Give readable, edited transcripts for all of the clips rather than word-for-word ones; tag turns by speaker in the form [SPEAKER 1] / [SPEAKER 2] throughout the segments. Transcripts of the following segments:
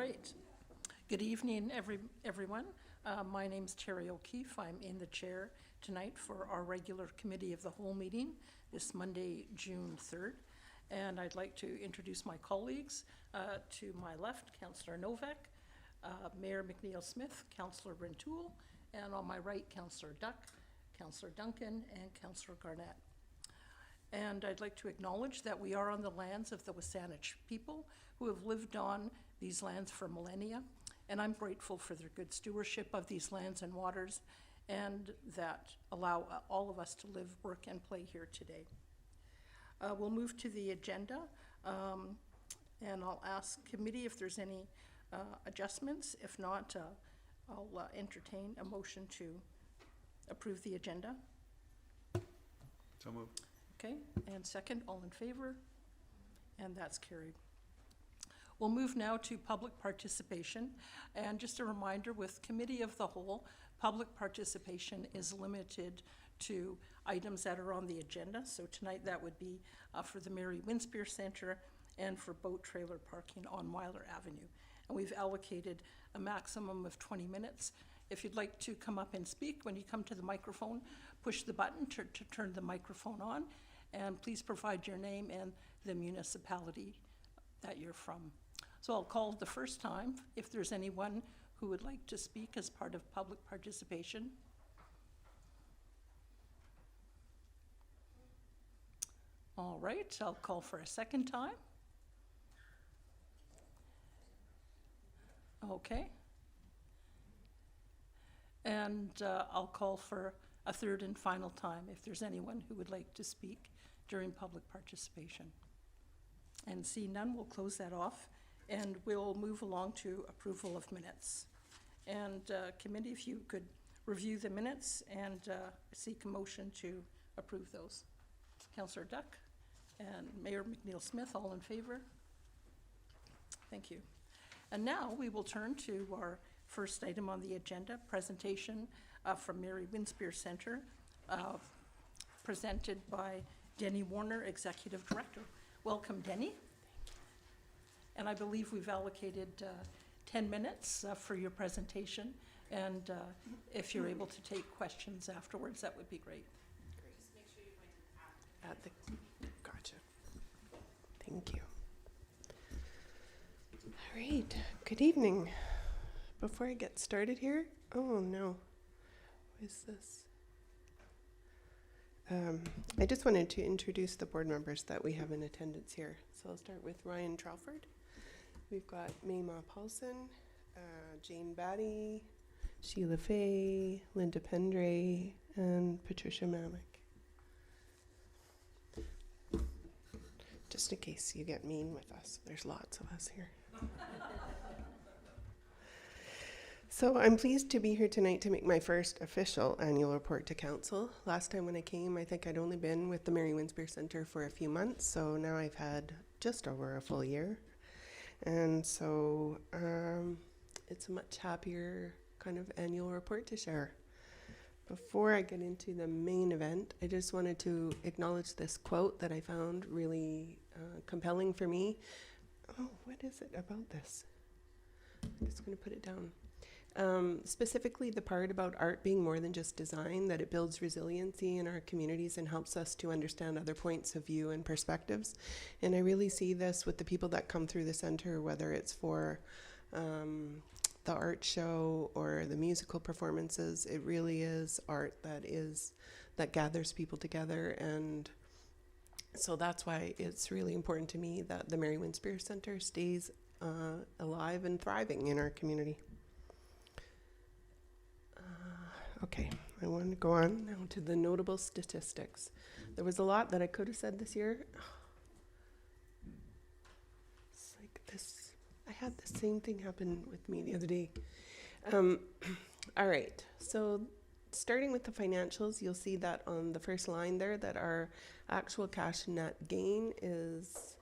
[SPEAKER 1] right. Good evening, everyone. My name is Terry O'Keefe. I'm in the chair tonight for our regular Committee of the Whole meeting this Monday, June 3rd. And I'd like to introduce my colleagues. To my left, Councillor Novak, Mayor McNeil-Smith, Councillor Rintoul, and on my right, Councillor Duck, Councillor Duncan, and Councillor Garnett. And I'd like to acknowledge that we are on the lands of the Wasanich people who have lived on these lands for millennia, and I'm grateful for their good stewardship of these lands and waters, and that allow all of us to live, work, and play here today. We'll move to the agenda, and I'll ask committee if there's any adjustments. If not, I'll entertain a motion to approve the agenda.
[SPEAKER 2] So moved.
[SPEAKER 1] Okay, and second, all in favor? And that's carried. We'll move now to public participation. And just a reminder, with Committee of the Whole, public participation is limited to items that are on the agenda. So tonight that would be for the Mary Winspear Centre and for boat trailer parking on Weiler Avenue. And we've allocated a maximum of 20 minutes. If you'd like to come up and speak, when you come to the microphone, push the button to turn the microphone on, and please provide your name and the municipality that you're from. So I'll call the first time if there's anyone who would like to speak as part of public participation. All right, I'll call for a second time. Okay. And I'll call for a third and final time if there's anyone who would like to speak during public participation. And see none, we'll close that off, and we'll move along to approval of minutes. And committee, if you could review the minutes and seek a motion to approve those. Councillor Duck and Mayor McNeil-Smith, all in favor? Thank you. And now we will turn to our first item on the agenda, presentation from Mary Winspear Centre, presented by Denny Warner, Executive Director. Welcome, Denny. And I believe we've allocated 10 minutes for your presentation, and if you're able to take questions afterwards, that would be great.
[SPEAKER 3] Just make sure you add the, gotcha. Thank you. All right, good evening. Before I get started here, oh no, what is this? I just wanted to introduce the board members that we have in attendance here. So I'll start with Ryan Tralford. We've got Mayma Paulson, Jane Batty, Sheila Fay, Linda Pendray, and Patricia Mamick. Just in case you get mean with us, there's lots of us here. So I'm pleased to be here tonight to make my first official annual report to council. Last time when I came, I think I'd only been with the Mary Winspear Centre for a few months, so now I've had just over a full year. And so it's a much happier kind of annual report to share. Before I get into the main event, I just wanted to acknowledge this quote that I found really compelling for me. Oh, what is it about this? I'm just going to put it down. Specifically the part about art being more than just design, that it builds resiliency in our communities and helps us to understand other points of view and perspectives. And I really see this with the people that come through the center, whether it's for the art show or the musical performances. It really is art that gathers people together, and so that's why it's really important to me that the Mary Winspear Centre stays alive and thriving in our community. Okay, I want to go on now to the notable statistics. There was a lot that I could have said this year. It's like this, I had the same thing happen with me the other day. All right, so starting with the financials, you'll see that on the first line there that our actual cash net gain is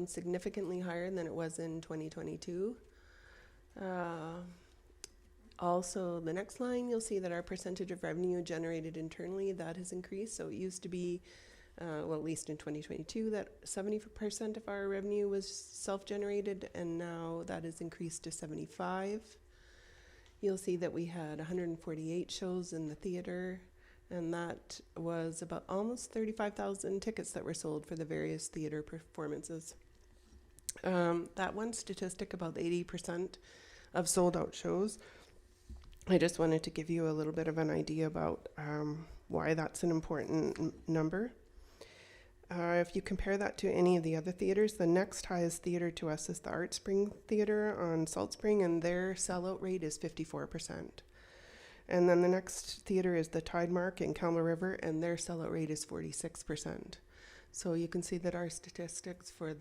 [SPEAKER 3] significantly higher than it was in 2022. Also, the next line, you'll see that our percentage of revenue generated internally, that has increased. So it used to be well, at least in 2022, that 70% of our revenue was self-generated, and now that has increased to 75. You'll see that we had 148 shows in the theater, and that was about almost 35,000 tickets that were sold for the various theater performances. That one statistic, about 80% of sold out shows, I just wanted to give you a little bit of an idea about why that's an important number. If you compare that to any of the other theaters, the next highest theater to us is the Art Spring Theater on Salt Spring, and their sellout rate is 54%. And then the next theater is the Tidemark in Calma River, and their sellout rate is 46%. So you can see that our statistics for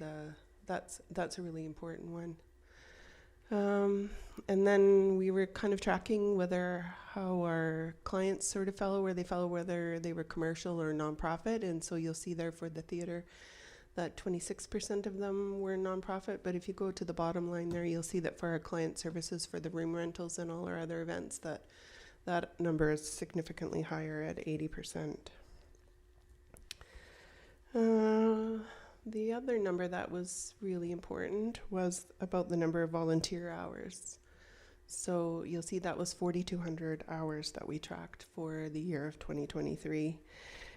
[SPEAKER 3] that's a really important one. And then we were kind of tracking how our clients sort of fell, whether they were commercial or nonprofit. And so you'll see there for the theater that 26% of them were nonprofit. But if you go to the bottom line there, you'll see that for our client services, for the room rentals and all our other events, that number is significantly higher at 80%. The other number that was really important was about the number of volunteer hours. So you'll see that was 4,200 hours that we tracked for the year of 2023.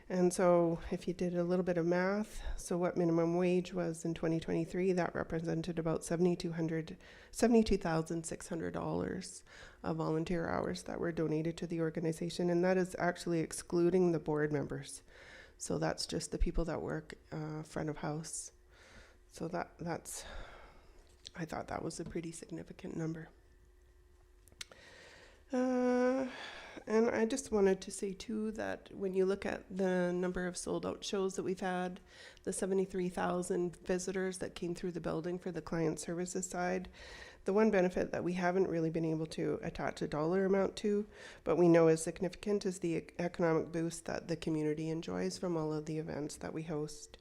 [SPEAKER 3] And so if you did a little bit of math, so what minimum wage was in 2023, that represented about $72,600 of volunteer hours that were donated to the organization. And that is actually excluding the board members. So that's just the people that work front of house. So I thought that was a pretty significant number. And I just wanted to say too that when you look at the number of sold out shows that we've had, the 73,000 visitors that came through the building for the client services side, the one benefit that we haven't really been able to attach a dollar amount to, but we know is significant, is the economic boost that the community enjoys from all of the events that we host.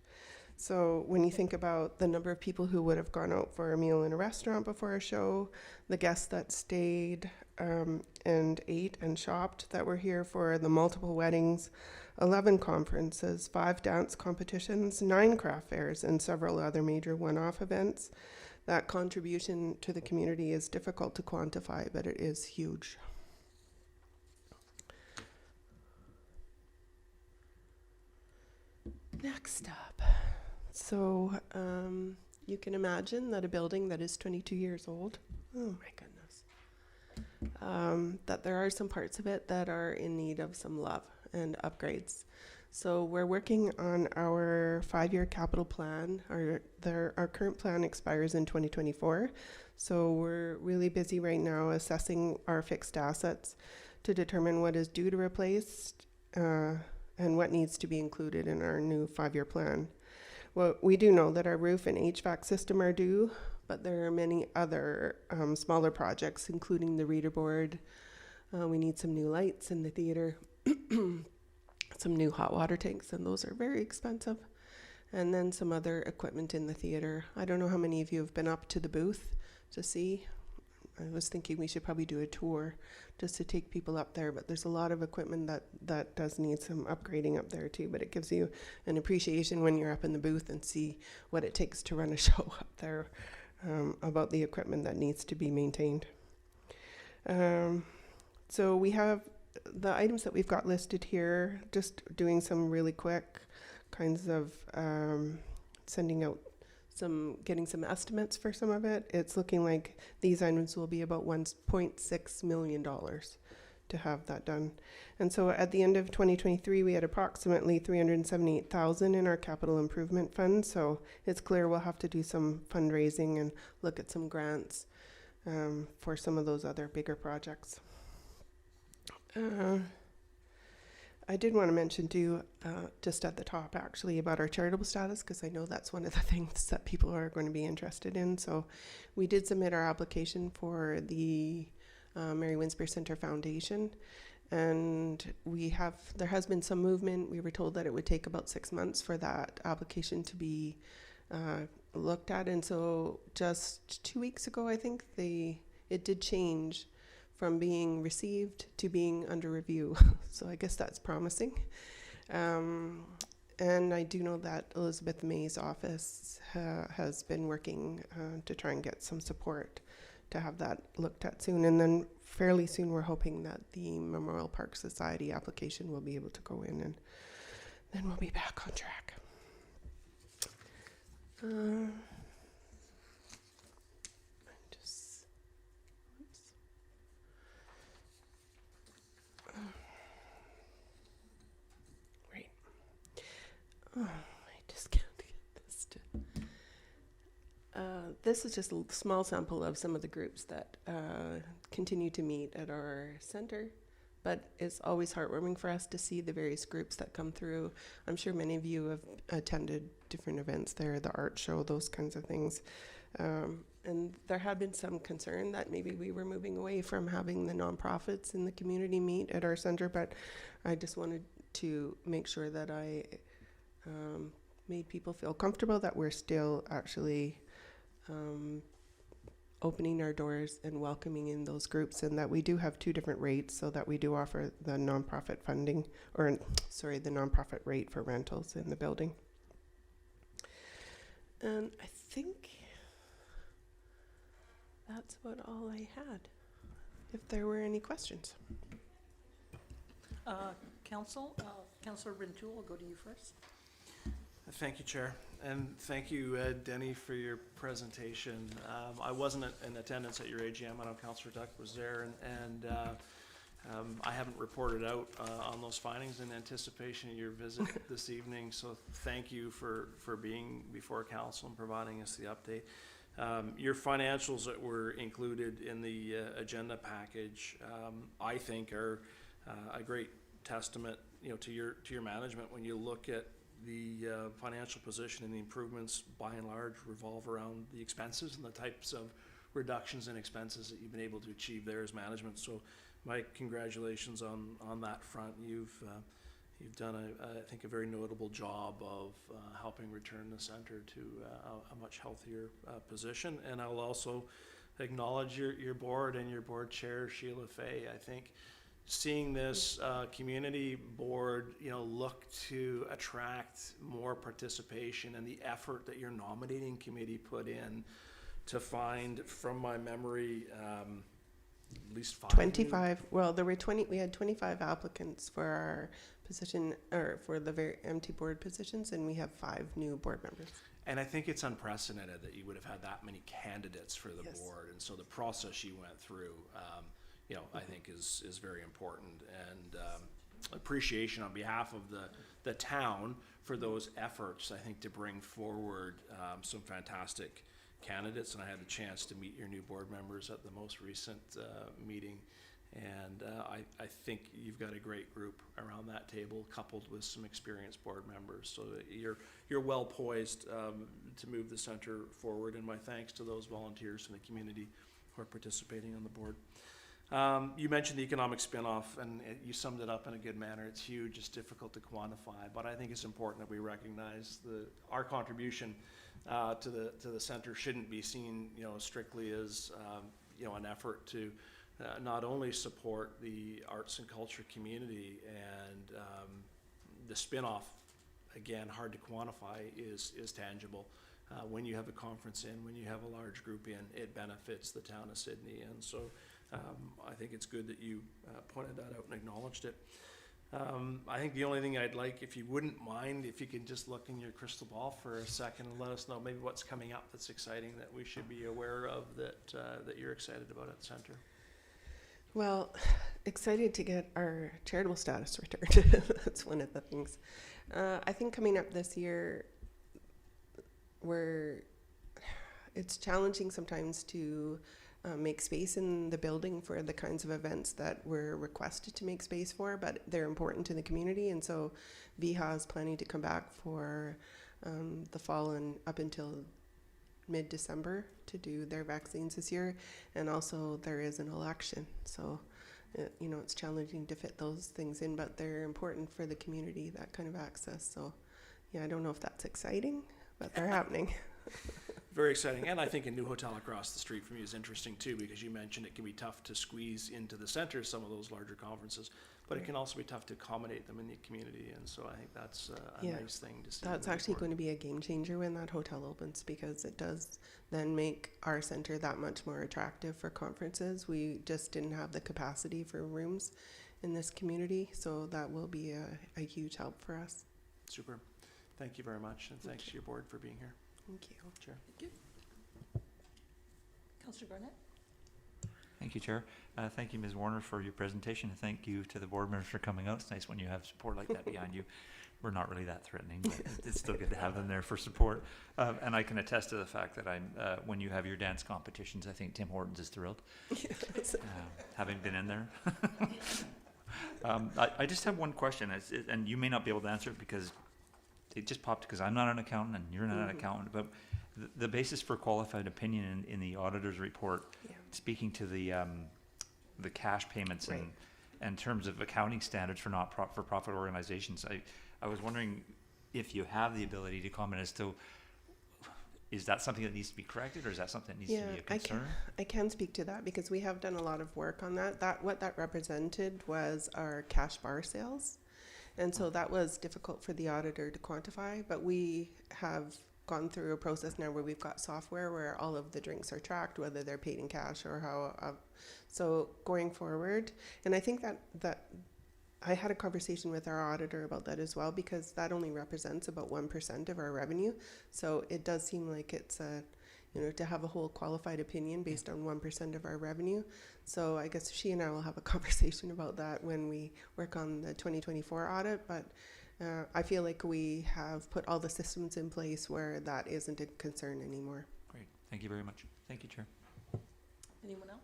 [SPEAKER 3] So when you think about the number of people who would have gone out for a meal in a restaurant before a show, the guests that stayed and ate and shopped that were here for the multiple weddings, 11 conferences, 5 dance competitions, 9 craft fairs, and several other major one-off events, that contribution to the community is difficult to quantify, but it is huge. Next up. So you can imagine that a building that is 22 years old, oh my goodness, that there are some parts of it that are in need of some love and upgrades. So we're working on our 5-year capital plan. Our current plan expires in 2024. So we're really busy right now assessing our fixed assets to determine what is due to replace and what needs to be included in our new 5-year plan. Well, we do know that our roof and HVAC system are due, but there are many other smaller projects, including the reader board. We need some new lights in the theater. Some new hot water tanks, and those are very expensive. And then some other equipment in the theater. I don't know how many of you have been up to the booth to see. I was thinking we should probably do a tour just to take people up there, but there's a lot of equipment that does need some upgrading up there too, but it gives you an appreciation when you're up in the booth and see what it takes to run a show up there, about the equipment that needs to be maintained. So we have the items that we've got listed here, just doing some really quick kinds of getting some estimates for some of it. It's looking like these items will be about $1.6 million to have that done. And so at the end of 2023, we had approximately $378,000 in our capital improvement fund. So it's clear we'll have to do some fundraising and look at some grants for some of those other bigger projects. I did want to mention too, just at the top actually, about our charitable status, because I know that's one of the things that people are going to be interested in. So we did submit our application for the Mary Winspear Center Foundation, and there has been some movement. We were told that it would take about 6 months for that application to be looked at, and so just 2 weeks ago, I think it did change from being received to being under review. So I guess that's promising. And I do know that Elizabeth May's office has been working to try and get some support to have that looked at soon. And then fairly soon, we're hoping that the Memorial Park Society application will be able to go in, and then we'll be back on track. Oh, I just can't get this to. This is just a small sample of some of the groups that continue to meet at our center, but it's always heartwarming for us to see the various groups that come through. I'm sure many of you have attended different events there, the art show, those kinds of things. And there had been some concern that maybe we were moving away from having the nonprofits in the community meet at our center, but I just wanted to make sure that I made people feel comfortable that we're still actually opening our doors and welcoming in those groups, and that we do have two different rates, so that we do offer the nonprofit funding, or sorry, the nonprofit rate for rentals in the building. And I think that's about all I had. If there were any questions.
[SPEAKER 1] Councillor Rintoul, I'll go to you first.
[SPEAKER 2] Thank you, Chair, and thank you, Denny, for your presentation. I wasn't in attendance at your AGM. I know Councillor Duck was there, and I haven't reported out on those findings in anticipation of your visit this evening. So thank you for being before Council and providing us the update. Your financials that were included in the agenda package, I think, are a great testament, to your management. When you look at the financial position and the improvements, by and large, revolve around the expenses and the types of reductions in expenses that you've been able to achieve there as management. So my congratulations on that front. You've done, I think, a very notable job of helping return the center to a much healthier position. And I'll also acknowledge your board and your board chair, Sheila Fay. I think seeing this community board, look to attract more participation, and the effort that your nominating committee put in to find, from my memory, at least
[SPEAKER 3] 25. Well, there were 20. We had 25 applicants for our position, or for the very empty board positions, and we have 5 new board members.
[SPEAKER 2] And I think it's unprecedented that you would have had that many candidates for the
[SPEAKER 3] Yes.
[SPEAKER 2] board, and so the process you went through, I think is very important, and appreciation on behalf of the town for those efforts, I think, to bring forward some fantastic candidates. And I had the chance to meet your new board members at the most recent meeting, and I think you've got a great group around that table, coupled with some experienced board members, so that you're well poised to move the center forward. And my thanks to those volunteers in the community who are participating on the board. You mentioned the economic spin-off, and you summed it up in a good manner. It's huge, it's difficult to quantify, but I think it's important that we recognize our contribution to the center shouldn't be seen, strictly as an effort to not only support the arts and culture community, and the spin-off, again, hard to quantify, is tangible. When you have a conference in, when you have a large group in, it benefits the town of Sydney, and so I think it's good that you pointed that out and acknowledged it. I think the only thing I'd like, if you wouldn't mind, if you could just look in your crystal ball for a second and let us know maybe what's coming up that's exciting that we should be aware of, that you're excited about at the center.
[SPEAKER 3] Well, excited to get our charitable status returned. That's one of the things. I think coming up this year, it's challenging sometimes to make space in the building for the kinds of events that we're requested to make space for, but they're important to the community. And so VHA is planning to come back for the fall and up until mid-December to do their vaccines this year. And also there is an election. So, it's challenging to fit those things in, but they're important for the community, that kind of access. So yeah, I don't know if that's exciting, but they're happening.
[SPEAKER 2] Very exciting. And I think a new hotel across the street from you is interesting too, because you mentioned it can be tough to squeeze into the center some of those larger conferences. but it can also be tough to accommodate them in the community, and so I think that's a
[SPEAKER 3] Yeah.
[SPEAKER 2] nice thing to see.
[SPEAKER 3] That's
[SPEAKER 2] moving
[SPEAKER 3] actually
[SPEAKER 2] forward.
[SPEAKER 3] going to be a game changer when that hotel opens, because it does then make our center that much more attractive for conferences. We just didn't have the capacity for rooms in this community, so that will be a huge help for us.
[SPEAKER 2] Super. Thank you very much, and thanks to your board for being here.
[SPEAKER 3] Thank you.
[SPEAKER 2] Chair.
[SPEAKER 1] Thank you. Councillor Garnett?
[SPEAKER 4] Thank you, Chair. Thank you, Ms. Warner, for your presentation, and thank you to the board members for coming out. It's nice when you have support like that behind you. We're not really that threatening, but it's still good to have them there for support. And I can attest to the fact that when you have your dance competitions, I think Tim Hortons is thrilled,
[SPEAKER 3] Yes.
[SPEAKER 4] having been in there. I just have one question, and you may not be able to answer it because it just popped, because I'm not an accountant and you're not an accountant, but the basis for qualified opinion in the auditor's report,
[SPEAKER 3] Yeah.
[SPEAKER 4] speaking to the cash payments
[SPEAKER 3] Right.
[SPEAKER 4] and in terms of accounting standards for for-profit organizations, I was wondering if you have the ability to comment as to, is that something that needs to be corrected, or is that something that needs to be a concern?
[SPEAKER 3] I can speak to that because we have done a lot of work on that. What that represented was our cash bar sales. And so that was difficult for the auditor to quantify, but we have gone through a process now where we've got software where all of the drinks are tracked, whether they're paid in cash or how. So going forward, and I think that I had a conversation with our auditor about that as well, because that only represents about 1% of our revenue. So it does seem like it's to have a whole qualified opinion based on 1% of our revenue. So I guess she and I will have a conversation about that when we work on the 2024 audit. But I feel like we have put all the systems in place where that isn't a concern anymore.
[SPEAKER 4] Great, thank you very much. Thank you, Chair.
[SPEAKER 1] Anyone else?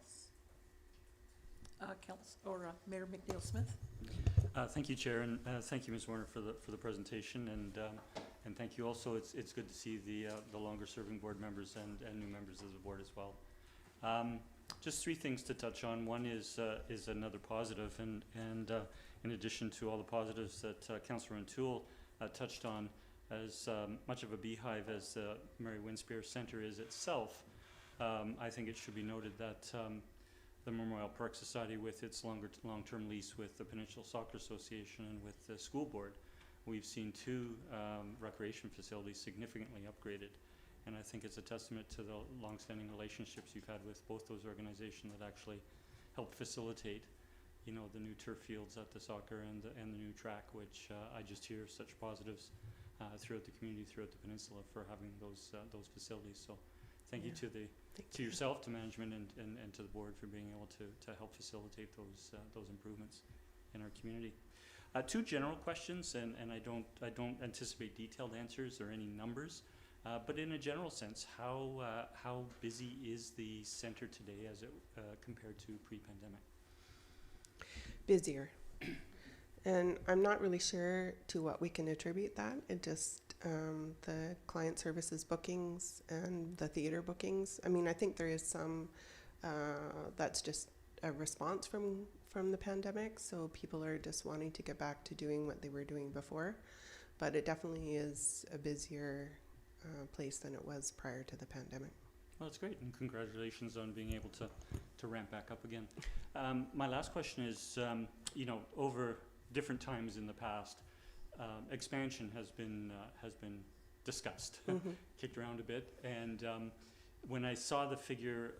[SPEAKER 1] Mayor McNeil Smith?
[SPEAKER 5] Thank you, Chair, and thank you, Ms. Warner, for the presentation, and thank you also. It's good to see the longer-serving board members and new members of the board as well. Just three things to touch on. One is another positive, and in addition to all the positives that Councillor O'Toole touched on, as much of a beehive as the Mary Winspear Centre is itself, I think it should be noted that the Memorial Park Society, with its long-term lease with the Peninsula Soccer Association and with the school board, we've seen two recreation facilities significantly upgraded. And I think it's a testament to the long-standing relationships you've had with both those organizations that actually help facilitate, the new turf fields at the soccer and the new track, which I just hear such positives throughout the community, throughout the peninsula, for having those facilities. So thank you to yourself, to management, and to the board for being able to help facilitate those improvements in our community. Two general questions, and I don't anticipate detailed answers or any numbers, but in a general sense, how busy is the centre today as it compared to pre-pandemic?
[SPEAKER 3] Busier. And I'm not really sure to what we can attribute that. It just, the client services bookings and the theater bookings. I mean, I think there is some, that's just a response from the pandemic. So people are just wanting to get back to doing what they were doing before. But it definitely is a busier place than it was prior to the pandemic.
[SPEAKER 5] Well, that's great, and congratulations on being able to ramp back up again. My last question is, over different times in the past, expansion has been discussed, kicked around a bit, and when I saw the figure,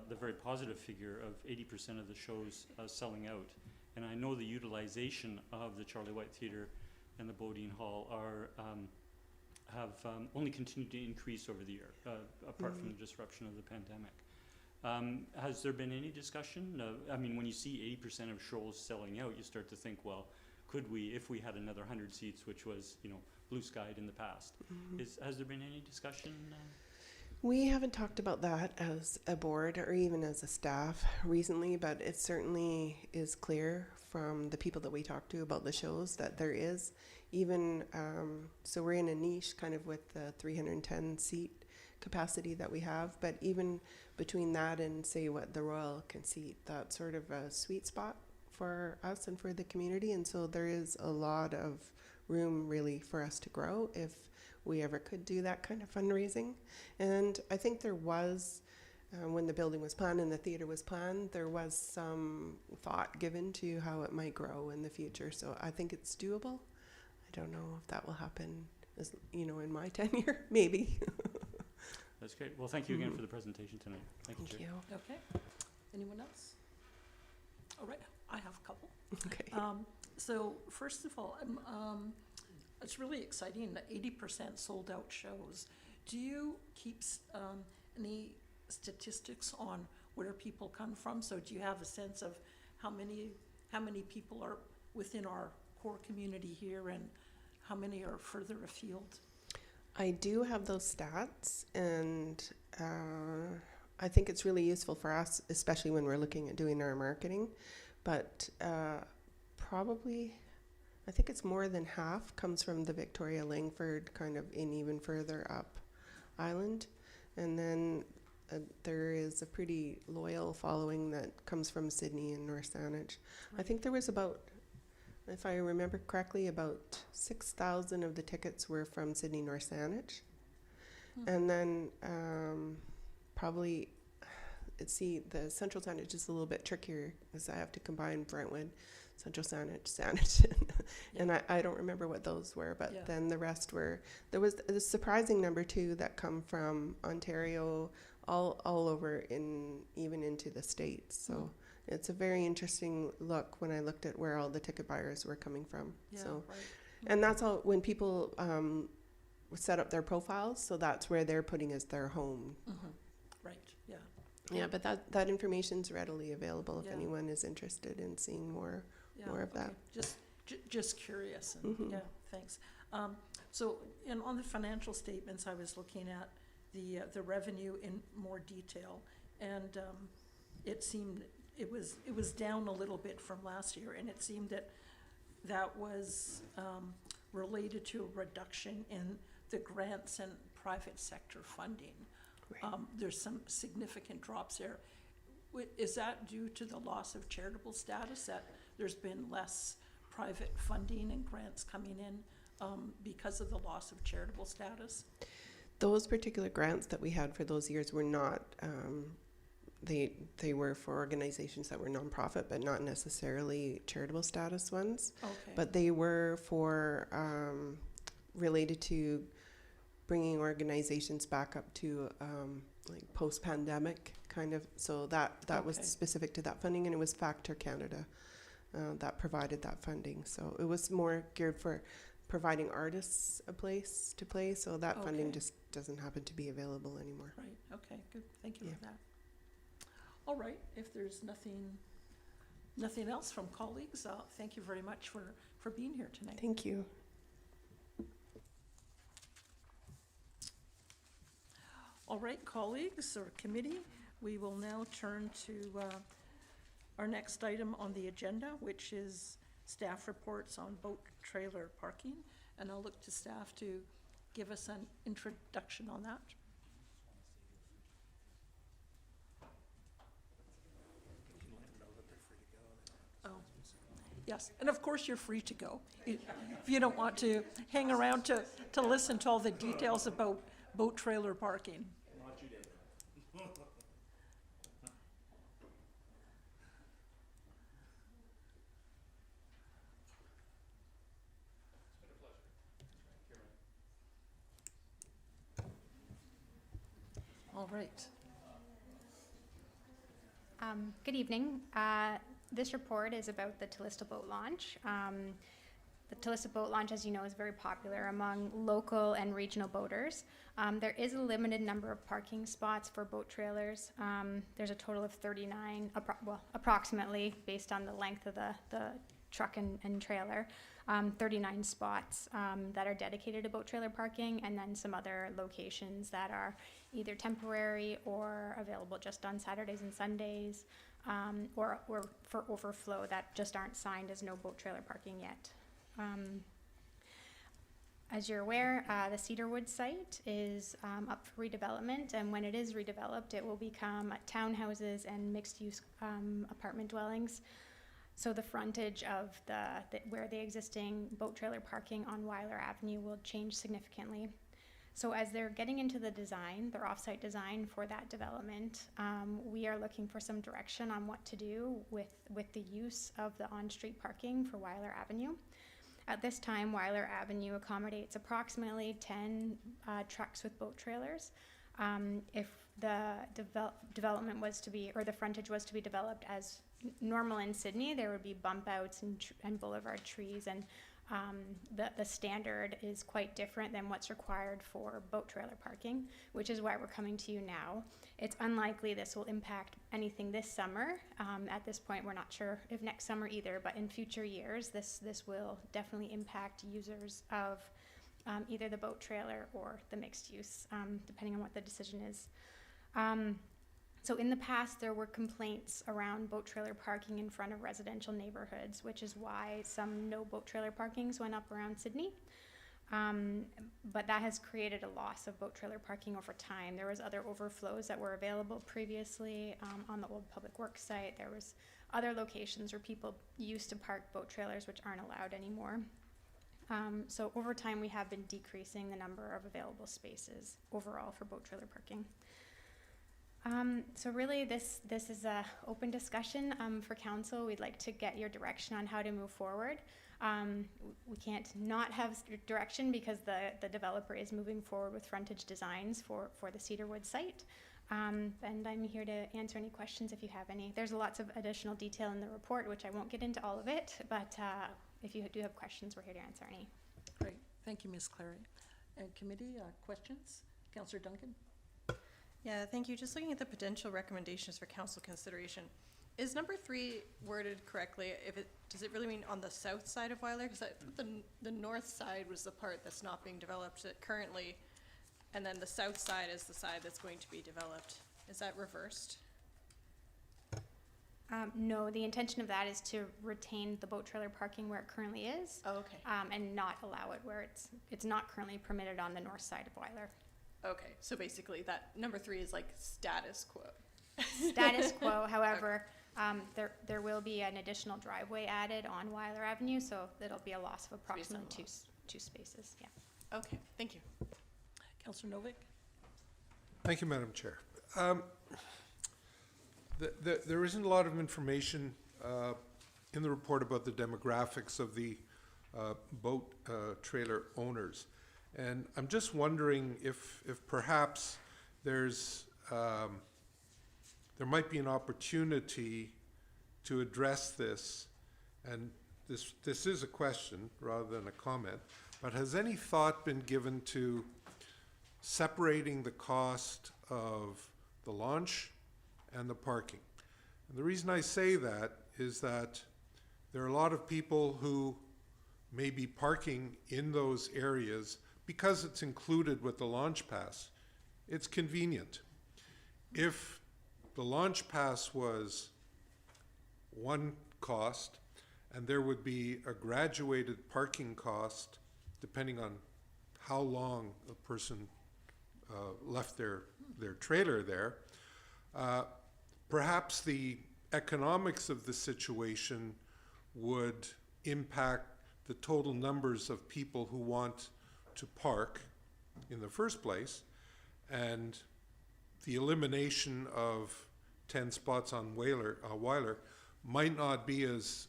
[SPEAKER 5] the very positive figure of 80% of the shows selling out, and I know the utilization of the Charlie White Theatre and the Bodine Hall have only continued to increase over the year, apart from the disruption of the pandemic. Has there been any discussion? When you see 80% of shows selling out, you start to think, well, could we, if we had another 100 seats, which was, blue skied in the past, has there been any discussion?
[SPEAKER 3] We haven't talked about that as a board or even as a staff recently, but it certainly is clear from the people that we talk to about the shows that there is even, so we're in a niche kind of with the 310 seat capacity that we have, but even between that and say what the Royal can seat, that's sort of a sweet spot for us and for the community. And so there is a lot of room really for us to grow if we ever could do that kind of fundraising. And I think there was when the building was planned and the theater was planned, there was some thought given to how it might grow in the future. So I think it's doable. I don't know if that will happen, as, you know, in my tenure, maybe.
[SPEAKER 5] That's great. Well, thank you again for the presentation tonight. Thank you,
[SPEAKER 3] Thank
[SPEAKER 5] Chair.
[SPEAKER 3] you.
[SPEAKER 1] Okay. Anyone else? All right, I have a couple.
[SPEAKER 3] Okay.
[SPEAKER 1] So first of all, it's really exciting that 80% sold out shows. Do you keep any statistics on where people come from? So do you have a sense of how many people are within our core community here and how many are further afield?
[SPEAKER 3] I do have those stats, and I think it's really useful for us, especially when we're looking at doing our marketing. But probably, I think it's more than half comes from the Victoria Langford, kind of in even further up island. And then there is a pretty loyal following that comes from Sydney and North Saanich. I think there was about, if I remember correctly, about 6,000 of the tickets were from Sydney North Saanich. And then probably, see, the Central Saanich is a little bit trickier because I have to combine Brentwood, Central Saanich, and I don't remember what those were, but then the rest were, there was a surprising number too that come from Ontario, all over, even into the States. So it's a very interesting look when I looked at where all the ticket buyers were coming from.
[SPEAKER 1] Yeah,
[SPEAKER 3] So,
[SPEAKER 1] right.
[SPEAKER 3] and that's all when people set up their profiles. So that's where they're putting as their home.
[SPEAKER 1] Right, yeah.
[SPEAKER 3] Yeah, but that information's readily available if
[SPEAKER 1] Yeah.
[SPEAKER 3] anyone is interested in seeing more of that.
[SPEAKER 1] Just curious, and yeah, thanks. So, and on the financial statements, I was looking at the revenue in more detail, and it seemed it was down a little bit from last year, and it seemed that was related to a reduction in the grants and private sector funding.
[SPEAKER 3] Right.
[SPEAKER 1] There's some significant drops there. Is that due to the loss of charitable status, that there's been less private funding and grants coming in because of the loss of charitable status?
[SPEAKER 3] Those particular grants that we had for those years were not, they were for organizations that were nonprofit, but not necessarily charitable status ones.
[SPEAKER 1] Okay.
[SPEAKER 3] But they were for, related to bringing organizations back up to like post-pandemic kind of, so that was
[SPEAKER 1] Okay.
[SPEAKER 3] specific to that funding, and it was Factor Canada that provided that funding. So it was more geared for providing artists a place to play, so that funding
[SPEAKER 1] Okay.
[SPEAKER 3] just doesn't happen to be available anymore.
[SPEAKER 1] Right, okay, good, thank you
[SPEAKER 3] Yeah.
[SPEAKER 1] for that. All right, if there's nothing else from colleagues, thank you very much for being here tonight.
[SPEAKER 3] Thank you.
[SPEAKER 1] All right, colleagues or committee, we will now turn to our next item on the agenda, which is staff reports on boat trailer parking. And I'll look to staff to give us an introduction on that. Oh, yes, and of course you're free to go. If you don't want to hang around to listen to all the details about boat trailer parking. All right.
[SPEAKER 6] Good evening. This report is about the Tallista boat launch. The Tallista boat launch, as you know, is very popular among local and regional boaters. There is a limited number of parking spots for boat trailers. There's a total of 39, approximately, based on the length of the truck and trailer, 39 spots that are dedicated to boat trailer parking, and then some other locations that are either temporary or available just on Saturdays and Sundays, or for overflow that just aren't signed as no boat trailer parking yet. As you're aware, the Cedarwood site is up for redevelopment, and when it is redeveloped, it will become townhouses and mixed-use apartment dwellings. So the frontage of where the existing boat trailer parking on Weiler Avenue will change significantly. So as they're getting into the design, their offsite design for that development, we are looking for some direction on what to do with the use of the on-street parking for Weiler Avenue. At this time, Weiler Avenue accommodates approximately 10 trucks with boat trailers. If the development was to be, or the frontage was to be developed as normal in Sydney, there would be bump outs and boulevard trees, and the standard is quite different than what's required for boat trailer parking, which is why we're coming to you now. It's unlikely this will impact anything this summer. At this point, we're not sure if next summer either, but in future years, this will definitely impact users of either the boat trailer or the mixed use, depending on what the decision is. So in the past, there were complaints around boat trailer parking in front of residential neighborhoods, which is why some no boat trailer parkings went up around Sydney. But that has created a loss of boat trailer parking over time. There was other overflows that were available previously on the old public works site. There was other locations where people used to park boat trailers, which aren't allowed anymore. So over time, we have been decreasing the number of available spaces overall for boat trailer parking. So really, this is a open discussion for council. We'd like to get your direction on how to move forward. We can't not have direction because the developer is moving forward with frontage designs for the Cedarwood site. And I'm here to answer any questions if you have any. There's lots of additional detail in the report, which I won't get into all of it, but if you do have questions, we're here to answer any.
[SPEAKER 1] Great, thank you, Ms. Clary. And committee, questions? Councillor Duncan?
[SPEAKER 7] Yeah, thank you. Just looking at the potential recommendations for council consideration, is number 3 worded correctly? Does it really mean on the south side of Weiler? Because I thought the north side was the part that's not being developed currently, and then the south side is the side that's going to be developed. Is that reversed?
[SPEAKER 6] No, the intention of that is to retain the boat trailer parking where it currently is.
[SPEAKER 7] Oh, okay.
[SPEAKER 6] And not allow it where it's not currently permitted on the north side of Weiler.
[SPEAKER 7] Okay, so basically that number 3 is like status quo.
[SPEAKER 6] Status quo, however, there will be an additional driveway added on Weiler Avenue, so it'll be a loss of approximately two spaces, yeah.
[SPEAKER 7] Okay, thank you.
[SPEAKER 1] Councillor Novick?
[SPEAKER 8] Thank you, Madam Chair. There isn't a lot of information in the report about the demographics of the boat trailer owners. And I'm just wondering if perhaps there might be an opportunity to address this, and this is a question rather than a comment, but has any thought been given to separating the cost of the launch and the parking? And the reason I say that is that there are a lot of people who may be parking in those areas because it's included with the launch pass. It's convenient. If the launch pass was one cost and there would be a graduated parking cost depending on how long a person left their trailer there, perhaps the economics of the situation would impact the total numbers of people who want to park in the first place, and the elimination of 10 spots on Weiler might not be as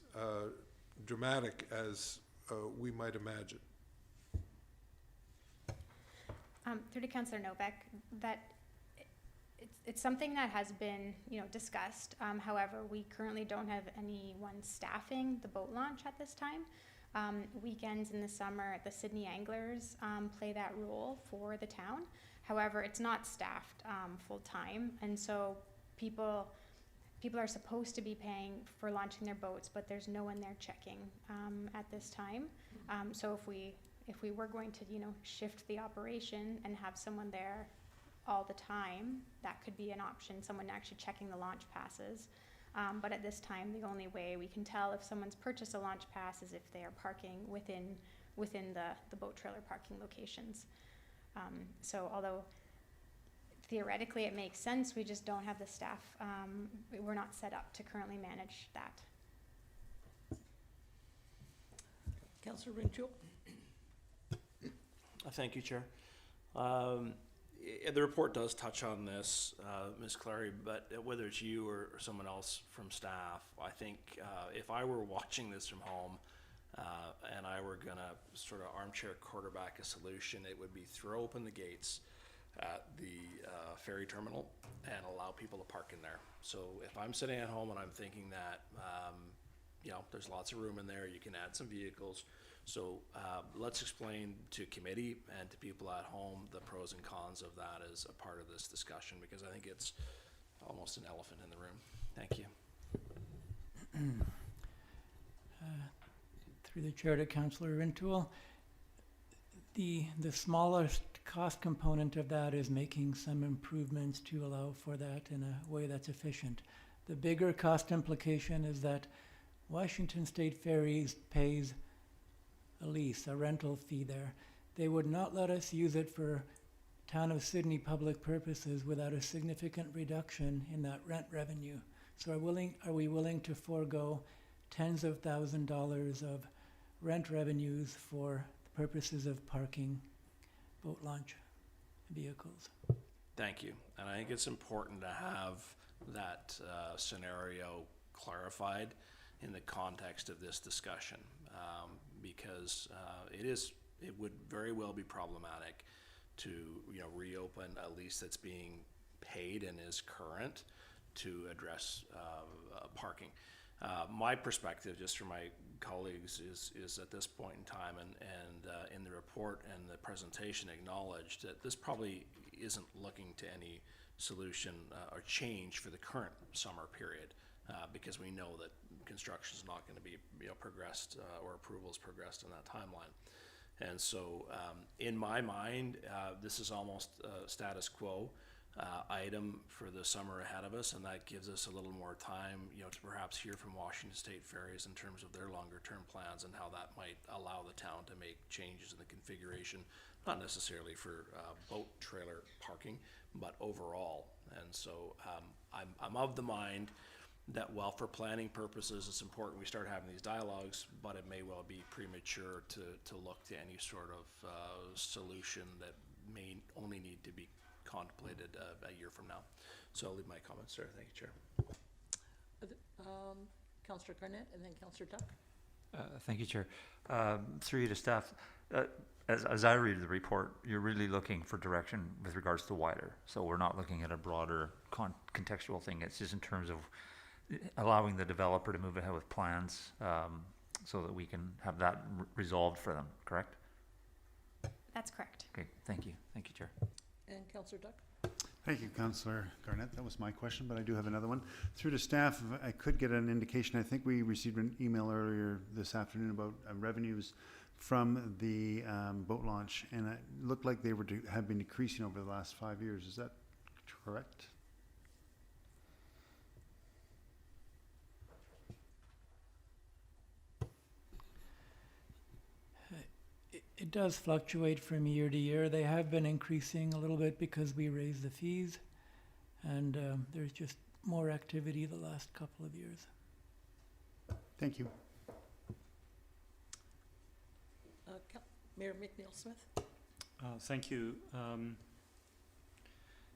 [SPEAKER 8] dramatic as we might imagine.
[SPEAKER 6] Through to Councillor Novak, that it's something that has been discussed. However, we currently don't have anyone staffing the boat launch at this time. Weekends in the summer, the Sydney Anglers play that role for the town. However, it's not staffed full time, and so people are supposed to be paying for launching their boats, but there's no one there checking at this time. So if we were going to shift the operation and have someone there all the time, that could be an option, someone actually checking the launch passes. But at this time, the only way we can tell if someone's purchased a launch pass is if they are parking within the boat trailer parking locations. So although theoretically it makes sense, we just don't have the staff. We're not set up to currently manage that.
[SPEAKER 1] Councillor Rincho?
[SPEAKER 2] Thank you, Chair. The report does touch on this, Ms. Clary, but whether it's you or someone else from staff, I think if I were watching this from home and I were gonna sort of armchair quarterback a solution, it would be throw open the gates at the ferry terminal and allow people to park in there. So if I'm sitting at home and I'm thinking that, you know, there's lots of room in there, you can add some vehicles. So let's explain to committee and to people at home the pros and cons of that as a part of this discussion, because I think it's almost an elephant in the room. Thank you.
[SPEAKER 9] Through the chair to Councillor Rintoul, the smallest cost component of that is making some improvements to allow for that in a way that's efficient. The bigger cost implication is that Washington State Ferries pays a lease, a rental fee there. They would not let us use it for Town of Sydney public purposes without a significant reduction in that rent revenue. So are we willing to forego tens of $1,000s of rent revenues for purposes of parking boat launch vehicles?
[SPEAKER 2] Thank you. And I think it's important to have that scenario clarified in the context of this discussion, because it would very well be problematic to, you know, reopen a lease that's being paid and is current to address parking. My perspective, just from my colleagues, is at this point in time, and in the report and the presentation acknowledged that this probably isn't looking to any solution or change for the current summer period, because we know that construction is not going to be, you know, progressed or approvals progressed in that timeline. And so in my mind, this is almost a status quo item for the summer ahead of us, and that gives us a little more time, you know, to perhaps hear from Washington State Ferries in terms of their longer term plans and how that might allow the town to make changes in the configuration, not necessarily for boat trailer parking, but overall. And so I'm of the mind that while for planning purposes it's important we start having these dialogues, but it may well be premature to look to any sort of solution that may only need to be contemplated a year from now. So I'll leave my comments there. Thank you, Chair.
[SPEAKER 1] Councillor Garnett and then Councillor Duck.
[SPEAKER 4] Thank you, Chair. Through you to staff, as I read the report, you're really looking for direction with regards to Weiler. So we're not looking at a broader contextual thing. It's just in terms of allowing the developer to move ahead with plans so that we can have that resolved for them, correct?
[SPEAKER 6] That's correct.
[SPEAKER 4] Okay, thank you. Thank you, Chair.
[SPEAKER 1] And Councillor Duck.
[SPEAKER 10] Thank you, Councillor Garnett. That was my question, but I do have another one. Through to staff, if I could get an indication. I think we received an email earlier this afternoon about revenues from the boat launch, and it looked like they have been decreasing over the last 5 years. Is that correct?
[SPEAKER 9] It does fluctuate from year to year. They have been increasing a little bit because we raised the fees, and there's just more activity the last couple of years.
[SPEAKER 10] Thank you.
[SPEAKER 1] Mayor McNeil-Smith.
[SPEAKER 5] Thank you.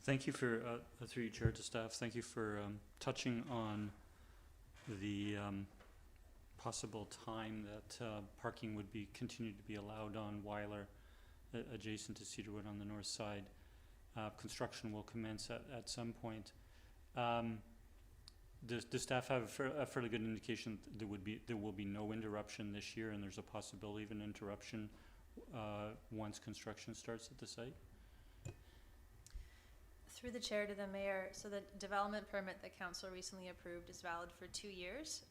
[SPEAKER 5] Thank you for, through you, Chair, to staff, thank you for touching on the possible time that parking would be continued to be allowed on Weiler, adjacent to Cedarwood on the north side. Construction will commence at some point. Does staff have a fairly good indication that there will be no interruption this year, and there's a possibility of an interruption once construction starts at the site?
[SPEAKER 11] Through the chair to the mayor, so the development permit that council recently approved is valid for 2 years.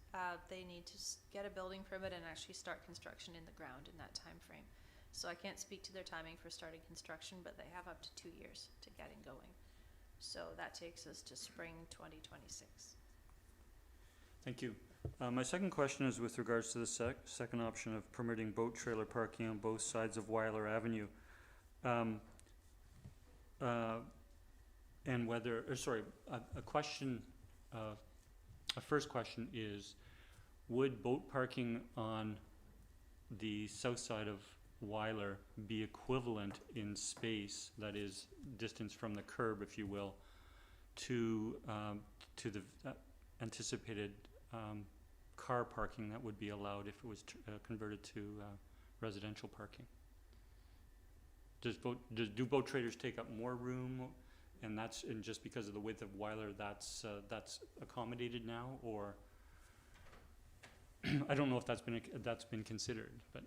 [SPEAKER 11] They need to get a building permit and actually start construction in the ground in that time frame. So I can't speak to their timing for starting construction, but they have up to 2 years to getting going. So that takes us to spring 2026.
[SPEAKER 5] Thank you. My second question is with regards to the second option of permitting boat trailer parking on both sides of Weiler Avenue. And whether, a first question is, would boat parking on the south side of Weiler be equivalent in space, that is distance from the curb, if you will, to the anticipated car parking that would be allowed if it was converted to residential parking? Do boat trailers take up more room, and just because of the width of Weiler, that's accommodated now, or I don't know if that's been considered, but.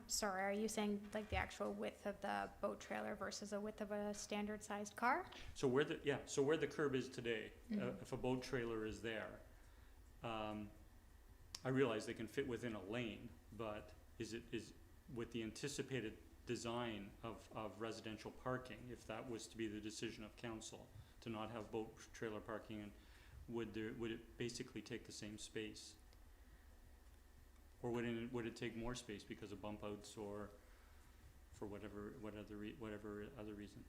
[SPEAKER 6] Sorry, are you saying like the actual width of the boat trailer versus the width of a standard sized car?
[SPEAKER 5] So where the curb is today, if a boat trailer is there, I realize they can fit within a lane, but is with the anticipated design of residential parking, if that was to be the decision of council to not have boat trailer parking, would it basically take the same space? Or would it take more space because of bump outs or for whatever other reason?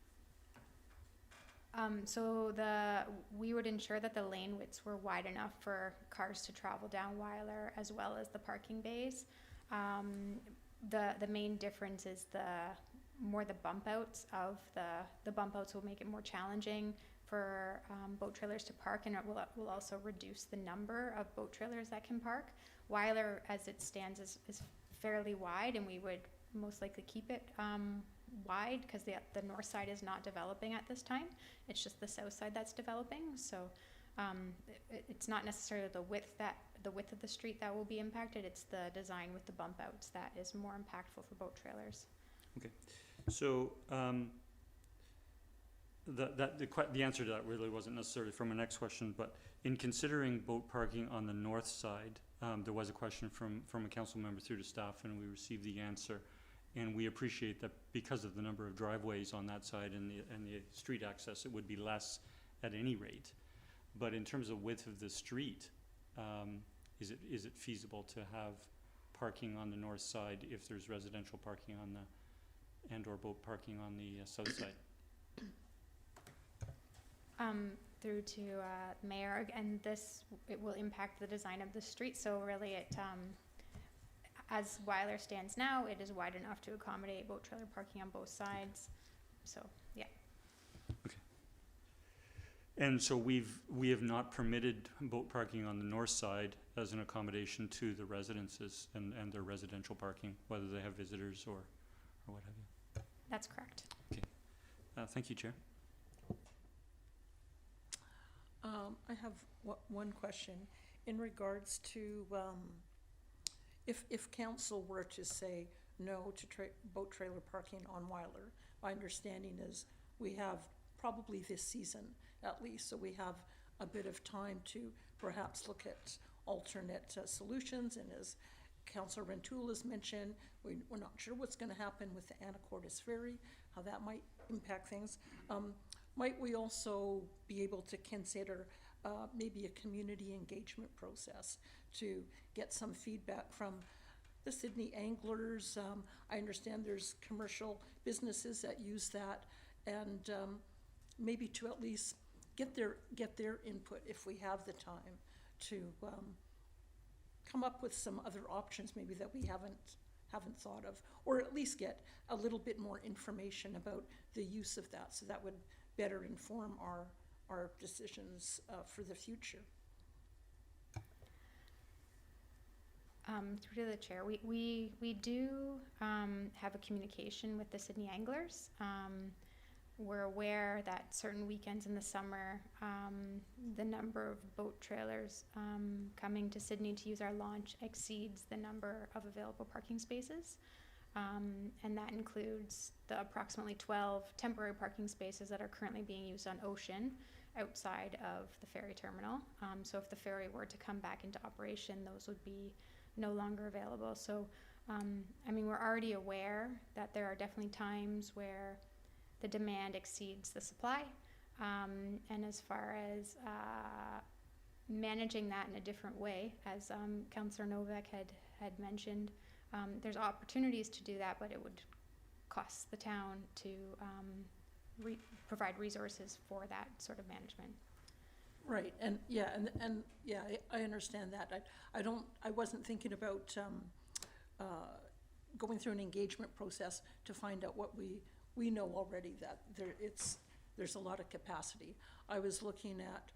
[SPEAKER 6] So we would ensure that the lane widths were wide enough for cars to travel down Weiler as well as the parking bays. The main difference is the bump outs of the bump outs will make it more challenging for boat trailers to park, and it will also reduce the number of boat trailers that can park. Weiler, as it stands, is fairly wide, and we would most likely keep it wide because the north side is not developing at this time. It's just the south side that's developing. So it's not necessarily the width of the street that will be impacted. It's the design with the bump outs that is more impactful for boat trailers.
[SPEAKER 5] Okay, so the answer to that really wasn't necessarily from my next question, but in considering boat parking on the north side, there was a question from a council member through to staff, and we received the answer. And we appreciate that because of the number of driveways on that side and the street access, it would be less at any rate. But in terms of width of the street, is it feasible to have parking on the north side if there's residential parking on the and/or boat parking on the south side?
[SPEAKER 6] Through to Mayor, and it will impact the design of the street. So really, as Weiler stands now, it is wide enough to accommodate boat trailer parking on both sides. So yeah.
[SPEAKER 5] Okay. And so we have not permitted boat parking on the north side as an accommodation to the residences and their residential parking, whether they have visitors or what have you.
[SPEAKER 6] That's correct.
[SPEAKER 5] Okay. Thank you, Chair.
[SPEAKER 1] I have one question in regards to if council were to say no to boat trailer parking on Weiler. My understanding is we have probably this season at least, so we have a bit of time to perhaps look at alternate solutions. And as Councillor Rentoul has mentioned, we're not sure what's going to happen with the Anacortes Ferry, how that might impact things. Might we also be able to consider maybe a community engagement process to get some feedback from the Sydney anglers? I understand there's commercial businesses that use that, and maybe to at least get their input if we have the time to come up with some other options maybe that we haven't thought of, or at least get a little bit more information about the use of that, so that would better inform our decisions for the future.
[SPEAKER 6] Through to the chair, we do have a communication with the Sydney anglers. We're aware that certain weekends in the summer, the number of boat trailers coming to Sydney to use our launch exceeds the number of available parking spaces. And that includes the approximately 12 temporary parking spaces that are currently being used on Ocean outside of the ferry terminal. So if the ferry were to come back into operation, those would be no longer available. So, I mean, we're already aware that there are definitely times where the demand exceeds the supply. And as far as managing that in a different way, as Councillor Novak had mentioned, there's opportunities to do that, but it would cost the town to provide resources for that sort of management.
[SPEAKER 1] Right, and yeah, I understand that. I wasn't thinking about going through an engagement process to find out what we know already, that there's a lot of capacity. I was looking at,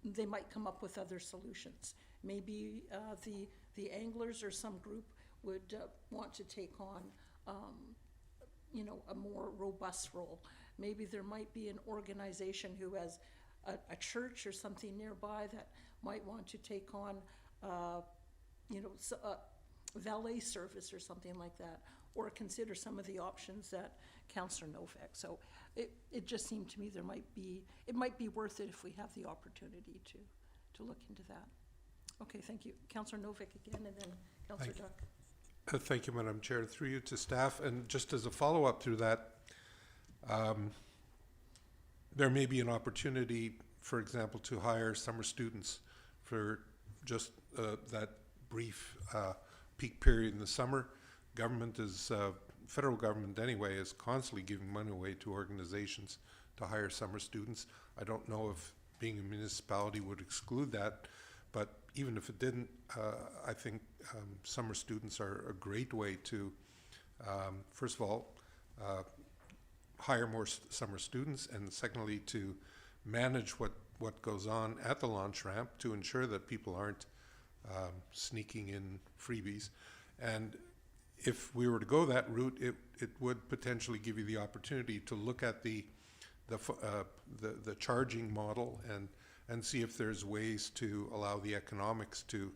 [SPEAKER 1] they might come up with other solutions. Maybe the anglers or some group would want to take on, a more robust role. Maybe there might be an organization who has a church or something nearby that might want to take on, valet service or something like that, or consider some of the options that Councillor Novak. So it just seemed to me it might be worth it if we have the opportunity to look into that. Okay, thank you. Councillor Novak again, and then Councillor Duck.
[SPEAKER 8] Thank you, Madam Chair. Through you to staff, and just as a follow-up to that, there may be an opportunity, for example, to hire summer students for just that brief peak period in the summer. Federal government anyway, is constantly giving money away to organizations to hire summer students. I don't know if being a municipality would exclude that, but even if it didn't, I think summer students are a great way to, first of all, hire more summer students, and secondly, to manage what goes on at the launch ramp to ensure that people aren't sneaking in freebies. And if we were to go that route, it would potentially give you the opportunity to look at the charging model and see if there's ways to allow the economics to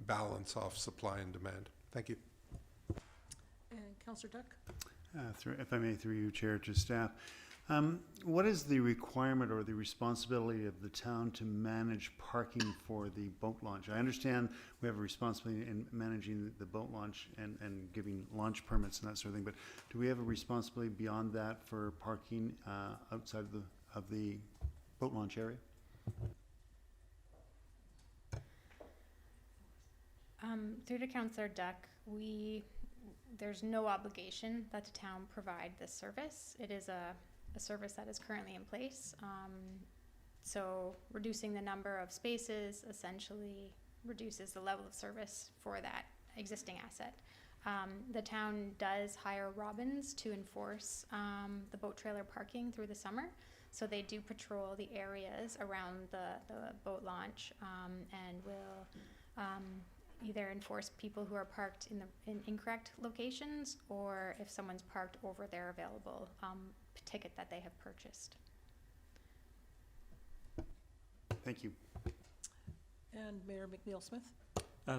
[SPEAKER 8] balance off supply and demand. Thank you.
[SPEAKER 1] And Councillor Duck?
[SPEAKER 10] If I may, through you, Chair, to staff. What is the requirement or the responsibility of the town to manage parking for the boat launch? I understand we have a responsibility in managing the boat launch and giving launch permits and that sort of thing, but do we have a responsibility beyond that for parking outside of the boat launch area?
[SPEAKER 6] Through to Councillor Duck, there's no obligation that the town provide this service. It is a service that is currently in place. So reducing the number of spaces essentially reduces the level of service for that existing asset. The town does hire robins to enforce the boat trailer parking through the summer. So they do patrol the areas around the boat launch and will either enforce people who are parked in incorrect locations, or if someone's parked over their available ticket that they have purchased.
[SPEAKER 10] Thank you.
[SPEAKER 1] And Mayor McNeil-Smith?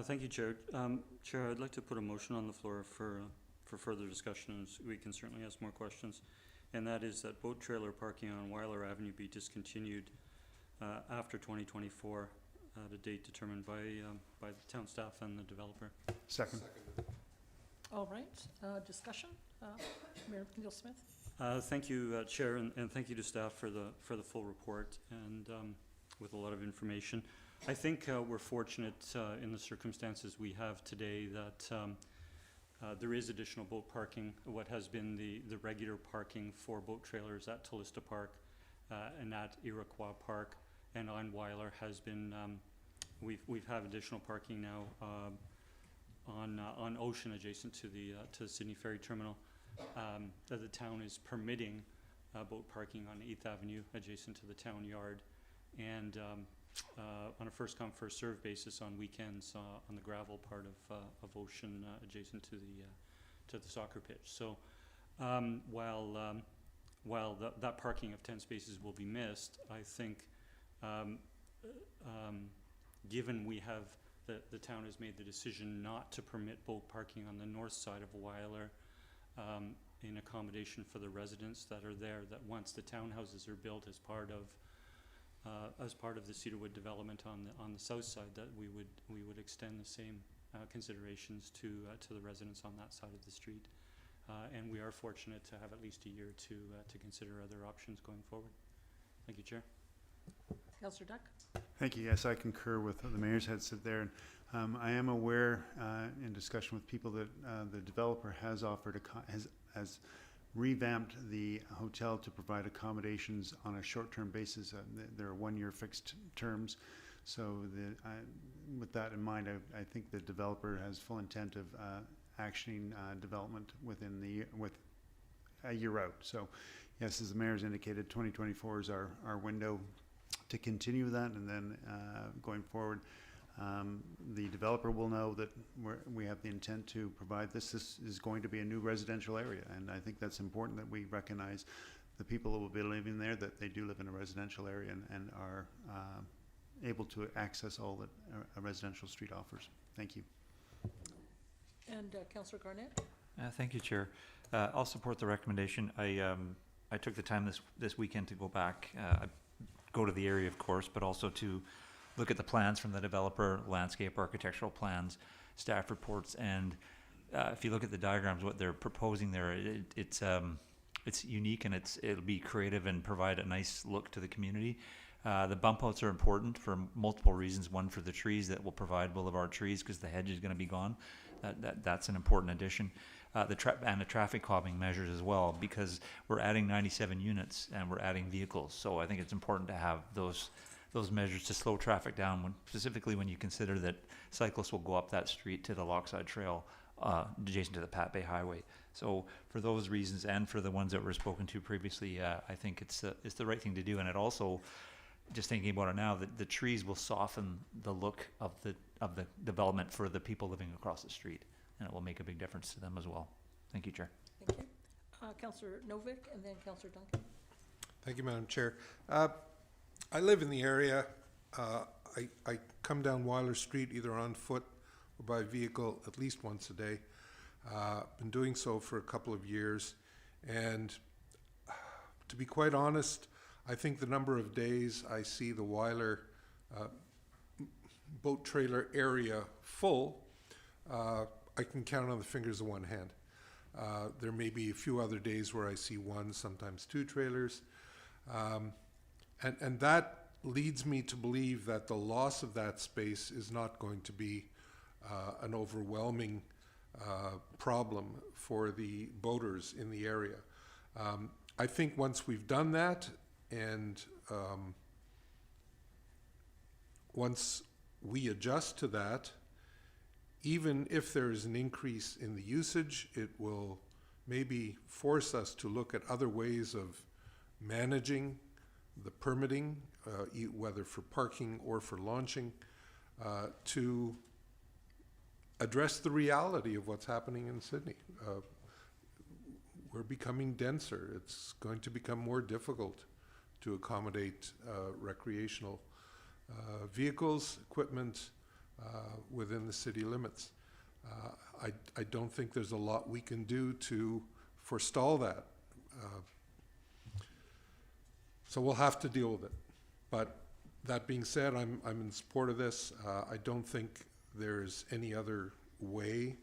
[SPEAKER 5] Thank you, Chair. Chair, I'd like to put a motion on the floor for further discussion. We can certainly ask more questions. And that is that boat trailer parking on Weiler Avenue be discontinued after 2024 at a date determined by the town staff and the developer.
[SPEAKER 10] Second.
[SPEAKER 1] All right, discussion? Mayor McNeil-Smith?
[SPEAKER 5] Thank you, Chair, and thank you to staff for the full report and with a lot of information. I think we're fortunate in the circumstances we have today that there is additional boat parking. What has been the regular parking for boat trailers at Tallista Park and at Iroquois Park and on Weiler has been, we've had additional parking now on Ocean adjacent to the Sydney Ferry Terminal. That the town is permitting boat parking on 8th Avenue adjacent to the town yard, and on a first come first served basis on weekends on the gravel part of Ocean adjacent to the soccer pitch. So while that parking of 10 spaces will be missed, I think given we have the town has made the decision not to permit boat parking on the north side of Weiler in accommodation for the residents that are there, that once the townhouses are built as part of the Cedarwood development on the south side, that we would extend the same considerations to the residents on that side of the street. And we are fortunate to have at least a year to consider other options going forward. Thank you, Chair.
[SPEAKER 1] Councillor Duck?
[SPEAKER 10] Thank you. Yes, I concur with what the mayor's had said there. And I am aware in discussion with people that the developer has offered has revamped the hotel to provide accommodations on a short-term basis. There are one-year fixed terms. So with that in mind, I think the developer has full intent of actioning development with a year out. So yes, as the mayor's indicated, 2024 is our window to continue that, and then going forward, the developer will know that we have the intent to provide this. This is going to be a new residential area, and I think that's important that we recognize the people who will be living there, that they do live in a residential area and are able to access all that a residential street offers. Thank you.
[SPEAKER 1] And Councillor Garnett?
[SPEAKER 4] Thank you, Chair. I'll support the recommendation. I took the time this weekend to go back, go to the area, of course, but also to look at the plans from the developer, landscape, architectural plans, staff reports, and if you look at the diagrams, what they're proposing there, it's unique, and it'll be creative and provide a nice look to the community. The bump outs are important for multiple reasons. One, for the trees that will provide boulevard trees because the hedge is going to be gone. That's an important addition. And the traffic calming measures as well, because we're adding 97 units and we're adding vehicles. So I think it's important to have those measures to slow traffic down, specifically when you consider that cyclists will go up that street to the Lockside Trail adjacent to the Pat Bay Highway. So for those reasons, and for the ones that were spoken to previously, I think it's the right thing to do. And it also, just thinking about it now, that the trees will soften the look of the development for the people living across the street, and it will make a big difference to them as well. Thank you, Chair.
[SPEAKER 1] Thank you. Councillor Novick, and then Councillor Duncan.
[SPEAKER 8] Thank you, Madam Chair. I live in the area. I come down Weiler Street either on foot or by vehicle at least once a day. Been doing so for a couple of years, and to be quite honest, I think the number of days I see the Weiler boat trailer area full, I can count on the fingers of one hand. There may be a few other days where I see one, sometimes two trailers. And that leads me to believe that the loss of that space is not going to be an overwhelming problem for the boaters in the area. I think once we've done that, and once we adjust to that, even if there is an increase in the usage, it will maybe force us to look at other ways of managing the permitting, whether for parking or for launching, to address the reality of what's happening in Sydney. We're becoming denser. It's going to become more difficult to accommodate recreational vehicles, equipment within the city limits. I don't think there's a lot we can do to forestall that. So we'll have to deal with it. But that being said, I'm in support of this. I don't think there's any other way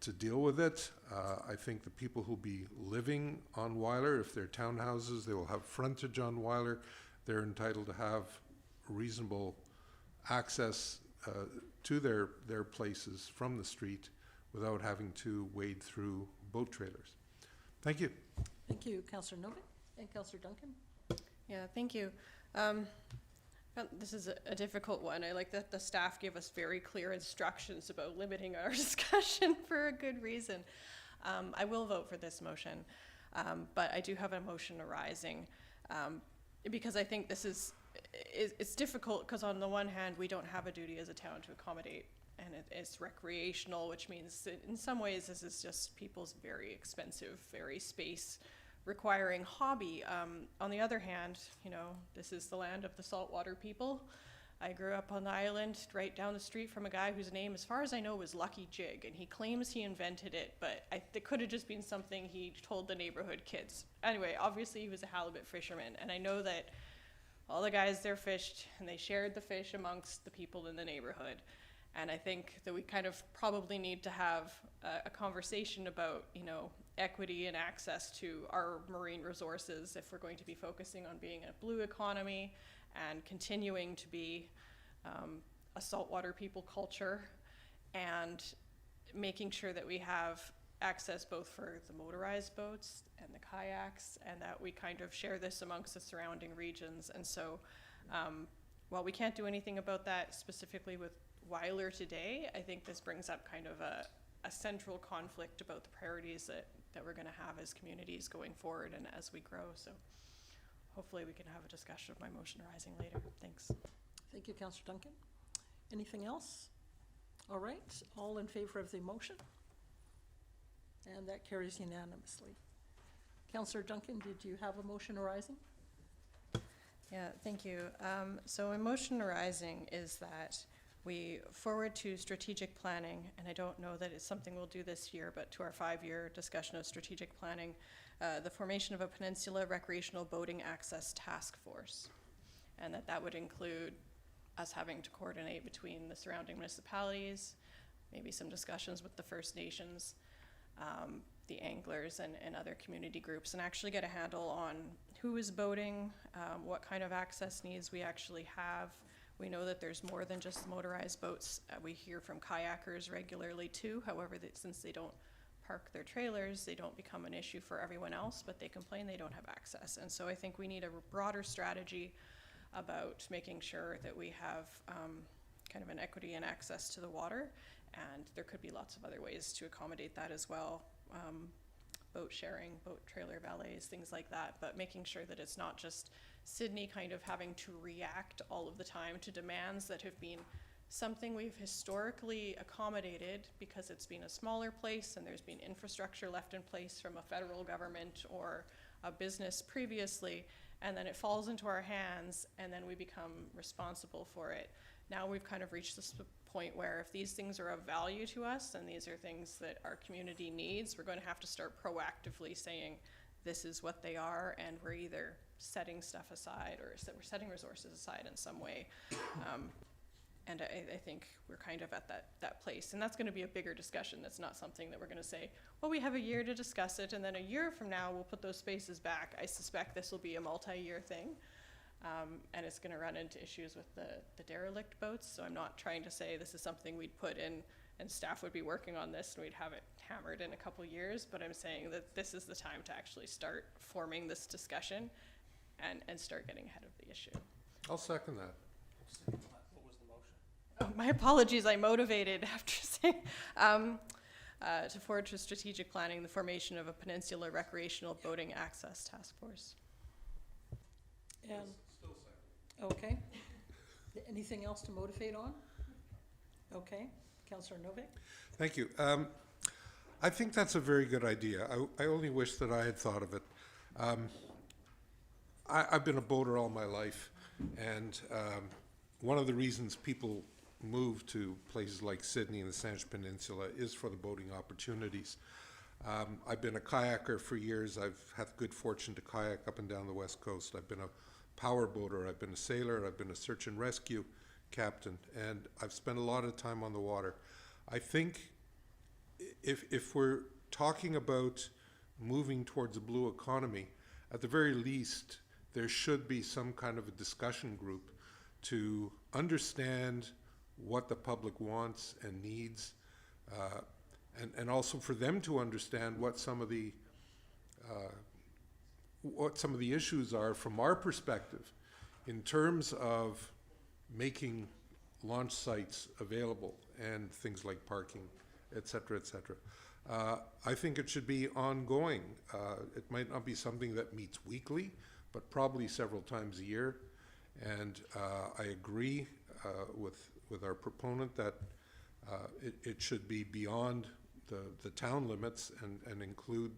[SPEAKER 8] to deal with it. I think the people who'll be living on Weiler, if they're townhouses, they will have frontage on Weiler. They're entitled to have reasonable access to their places from the street without having to wade through boat trailers. Thank you.
[SPEAKER 1] Thank you, Councillor Novick, and Councillor Duncan.
[SPEAKER 7] Yeah, thank you. This is a difficult one. I like that the staff gave us very clear instructions about limiting our discussion for a good reason. I will vote for this motion, but I do have a motion arising because I think this it's difficult because on the one hand, we don't have a duty as a town to accommodate, and it's recreational, which means that in some ways this is just people's very expensive, very space requiring hobby. On the other hand, you know, this is the land of the saltwater people. I grew up on the island right down the street from a guy whose name, as far as I know, was Lucky Jig, and he claims he invented it, but it could have just been something he told the neighborhood kids. Anyway, obviously he was a halibut fisherman, and I know that all the guys there fished, and they shared the fish amongst the people in the neighborhood. And I think that we kind of probably need to have a conversation about, you know, equity and access to our marine resources if we're going to be focusing on being a blue economy and continuing to be a saltwater people culture, and making sure that we have access both for the motorized boats and the kayaks, and that we kind of share this amongst the surrounding regions. And so while we can't do anything about that specifically with Weiler today, I think this brings up kind of a central conflict about the priorities that we're gonna have as communities going forward and as we grow. So hopefully we can have a discussion of my motion arising later. Thanks.
[SPEAKER 1] Thank you, Councillor Duncan. Anything else? All right, all in favor of the motion? And that carries unanimously. Councillor Duncan, did you have a motion arising?
[SPEAKER 7] Yeah, thank you. So a motion arising is that we forward to strategic planning, and I don't know that it's something we'll do this year, but to our 5-year discussion of strategic planning, the formation of a Peninsula Recreational Boating Access Task Force. And that would include us having to coordinate between the surrounding municipalities, maybe some discussions with the First Nations, the anglers and other community groups, and actually get a handle on who is boating, what kind of access needs we actually have. We know that there's more than just motorized boats. We hear from kayakers regularly too. However, since they don't park their trailers, they don't become an issue for everyone else, but they complain they don't have access. And so I think we need a broader strategy about making sure that we have kind of an equity and access to the water. And there could be lots of other ways to accommodate that as well. Boat sharing, boat trailer valets, things like that, but making sure that it's not just Sydney kind of having to react all of the time to demands that have been something we've historically accommodated because it's been a smaller place and there's been infrastructure left in place from a federal government or a business previously, and then it falls into our hands and then we become responsible for it. Now we've kind of reached this point where if these things are of value to us and these are things that our community needs, we're going to have to start proactively saying this is what they are, and we're either setting stuff aside or we're setting resources aside in some way. And I think we're kind of at that place, and that's going to be a bigger discussion. That's not something that we're going to say, well, we have a year to discuss it, and then a year from now we'll put those spaces back. I suspect this will be a multi-year thing. And it's going to run into issues with the derelict boats. So I'm not trying to say this is something we'd put in and staff would be working on this and we'd have it hammered in a couple years, but I'm saying that this is the time to actually start forming this discussion and start getting ahead of the issue.
[SPEAKER 8] I'll second that.
[SPEAKER 2] What was the motion?
[SPEAKER 7] Oh, my apologies, I motivated after saying, to forward to strategic planning, the formation of a Peninsula Recreational Boating Access Task Force.
[SPEAKER 1] And, okay. Anything else to motivate on? Okay. Councillor Novak?
[SPEAKER 8] Thank you. I think that's a very good idea. I only wish that I had thought of it. I've been a boater all my life, and one of the reasons people move to places like Sydney and the Saanich Peninsula is for the boating opportunities. I've been a kayaker for years. I've had the good fortune to kayak up and down the West Coast. I've been a power boater, I've been a sailor, I've been a search and rescue captain, and I've spent a lot of time on the water. I think if we're talking about moving towards a blue economy, at the very least, there should be some kind of a discussion group to understand what the public wants and needs, and also for them to understand what some of the issues are from our perspective in terms of making launch sites available and things like parking, et cetera, et cetera. I think it should be ongoing. It might not be something that meets weekly, but probably several times a year. And I agree with our proponent that it should be beyond the town limits and include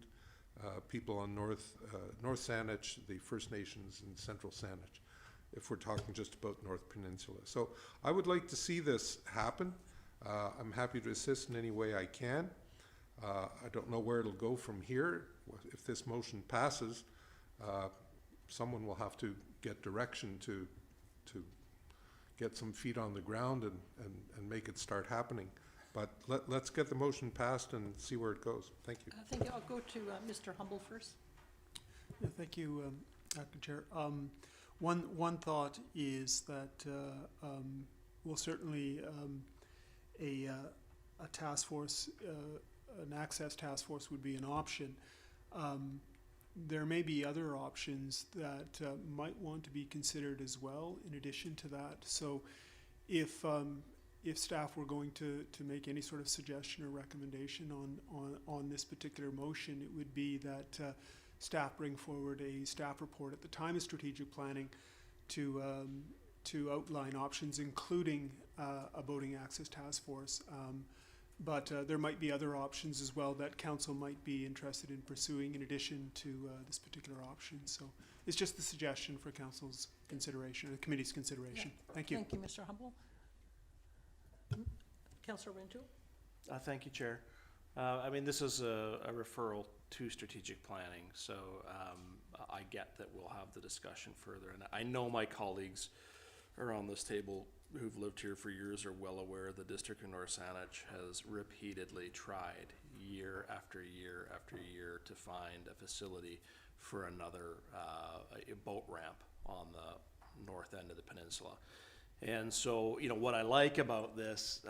[SPEAKER 8] people on North Saanich, the First Nations, and Central Saanich, if we're talking just about North Peninsula. So I would like to see this happen. I'm happy to assist in any way I can. I don't know where it'll go from here. If this motion passes, someone will have to get direction to get some feet on the ground and make it start happening. But let's get the motion passed and see where it goes. Thank you.
[SPEAKER 1] Thank you. I'll go to Mr. Humble first.
[SPEAKER 12] Yeah, thank you, Acting Chair. One thought is that well, certainly a task force, an access task force would be an option. there may be other options that might want to be considered as well in addition to that. So if staff were going to make any sort of suggestion or recommendation on this particular motion, it would be that staff bring forward a staff report at the time of strategic planning to outline options, including a boating access task force. But there might be other options as well that council might be interested in pursuing in addition to this particular option. So it's just a suggestion for council's consideration, the committee's consideration. Thank you.
[SPEAKER 1] Thank you, Mr. Humble. Councillor Wintoul?
[SPEAKER 2] Thank you, Chair. I mean, this is a referral to strategic planning, so I get that we'll have the discussion further. And I know my colleagues around this table who've lived here for years are well aware the District of North Saanich has repeatedly tried year after year after year to find a facility for another a boat ramp on the north end of the peninsula. And so, you know, what I like about this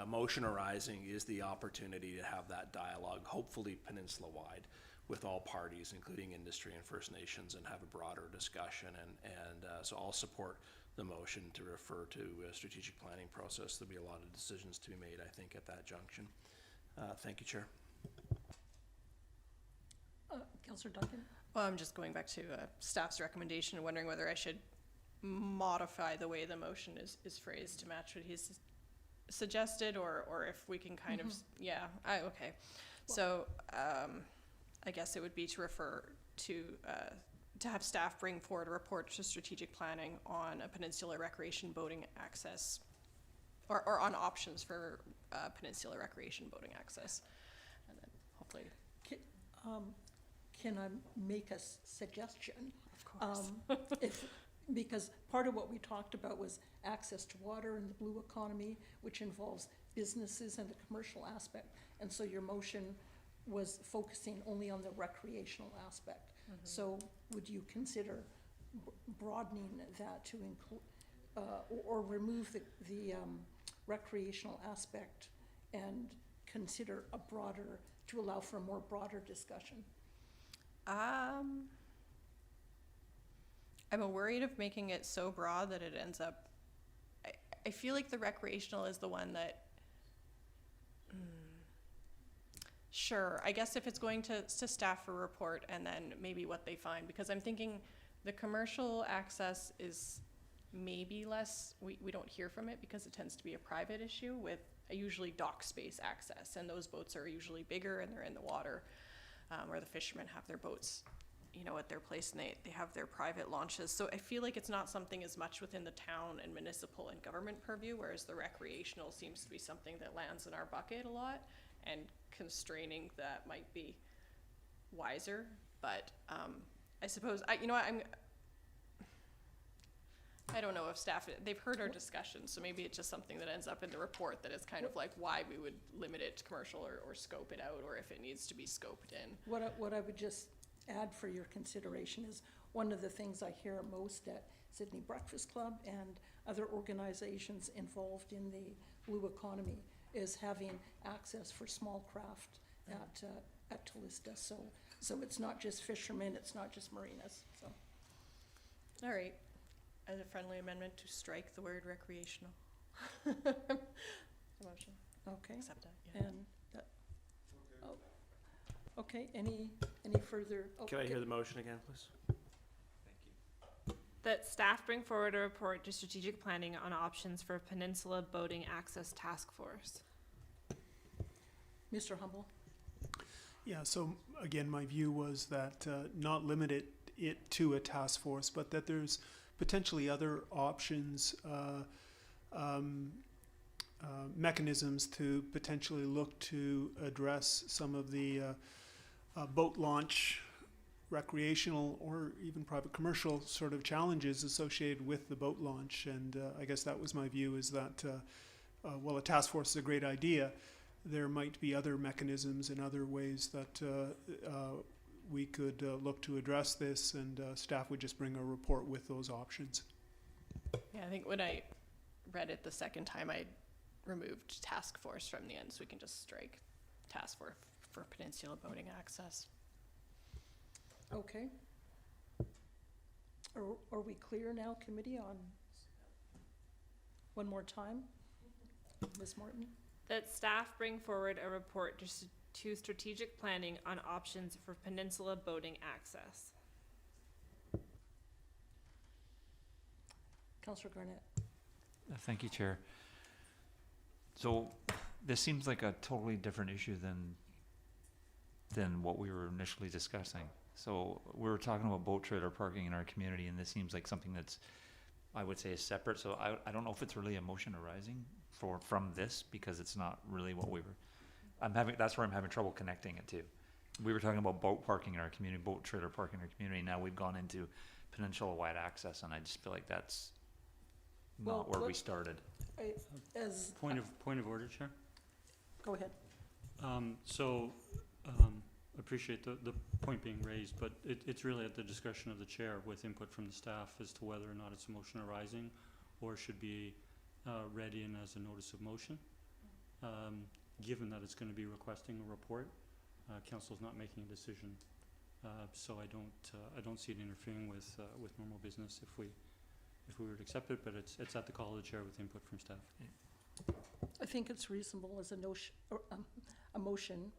[SPEAKER 2] motion arising is the opportunity to have that dialogue, hopefully peninsula-wide, with all parties, including industry and First Nations, and have a broader discussion. And so I'll support the motion to refer to a strategic planning process. There'll be a lot of decisions to be made, I think, at that junction. Thank you, Chair.
[SPEAKER 1] Councillor Duncan?
[SPEAKER 7] Well, I'm just going back to staff's recommendation and wondering whether I should modify the way the motion is phrased to match what he's suggested, or if we can kind of, okay. So I guess it would be to refer to have staff bring forward a report to strategic planning on a peninsula recreation boating access, or on options for peninsula recreation boating access, and then hopefully.
[SPEAKER 1] Can I make a suggestion?
[SPEAKER 7] Of course.
[SPEAKER 1] Because part of what we talked about was access to water in the blue economy, which involves businesses and the commercial aspect. And so your motion was focusing only on the recreational aspect.
[SPEAKER 7] Mm-hmm.
[SPEAKER 1] So would you consider broadening that to include, or remove the recreational aspect and consider a broader, to allow for a more broader discussion?
[SPEAKER 7] I'm worried of making it so broad that it ends up, I feel like the recreational is the one that, sure, I guess if it's going to staff a report and then maybe what they find, because I'm thinking the commercial access is maybe less, we don't hear from it because it tends to be a private issue with usually dock space access, and those boats are usually bigger and they're in the water, where the fishermen have their boats, you know, at their place, and they have their private launches. So I feel like it's not something as much within the town and municipal and government purview, whereas the recreational seems to be something that lands in our bucket a lot, and constraining that might be wiser. But I suppose, I don't know if staff, they've heard our discussion, so maybe it's just something that ends up in the report that is kind of like why we would limit it to commercial, or scope it out, or if it needs to be scoped in.
[SPEAKER 1] What I would just add for your consideration is one of the things I hear most at Sydney Breakfast Club and other organizations involved in the blue economy is having access for small craft at Tallista. So it's not just fishermen, it's not just marinas. So,
[SPEAKER 7] All right, as a friendly amendment to strike the word recreational. Motion.
[SPEAKER 1] okay.
[SPEAKER 7] Accept that. Yeah.
[SPEAKER 1] And that, okay. Any further?
[SPEAKER 2] Can I hear the motion again, please?
[SPEAKER 13] That staff bring forward a report to strategic planning on options for Peninsula Boating Access Task Force.
[SPEAKER 1] Mr. Humble?
[SPEAKER 12] Yeah, so again, my view was that not limit it to a task force, but that there's potentially other options, mechanisms to potentially look to address some of the boat launch, recreational, or even private commercial sort of challenges associated with the boat launch. And I guess that was my view, is that while a task force is a great idea, there might be other mechanisms and other ways that we could look to address this, and staff would just bring a report with those options.
[SPEAKER 7] Yeah, I think when I read it the second time, I removed task force from the end, so we can just strike task force for peninsula boating access.
[SPEAKER 1] Okay. Are we clear now, committee, on, one more time? Ms. Morton?
[SPEAKER 13] That staff bring forward a report to strategic planning on options for peninsula boating access.
[SPEAKER 1] Councillor Garnett?
[SPEAKER 4] Thank you, Chair. So this seems like a totally different issue than what we were initially discussing. So we were talking about boat trailer parking in our community, and this seems like something that's, I would say, is separate. So I don't know if it's really a motion arising from this, because it's not really what we were, that's where I'm having trouble connecting it to. We were talking about boat parking in our community, boat trailer parking in our community. Now we've gone into peninsula-wide access, and I just feel like that's not where we started.
[SPEAKER 5] Point of order, Chair.
[SPEAKER 1] Go ahead.
[SPEAKER 5] Appreciate the point being raised, but it's really at the discretion of the chair with input from the staff as to whether or not it's a motion arising or should be read in as a notice of motion. Given that it's going to be requesting a report, council's not making a decision, so I don't see it interfering with normal business if we were to accept it, but it's at the call of the chair with input from staff.
[SPEAKER 1] I think it's reasonable as a motion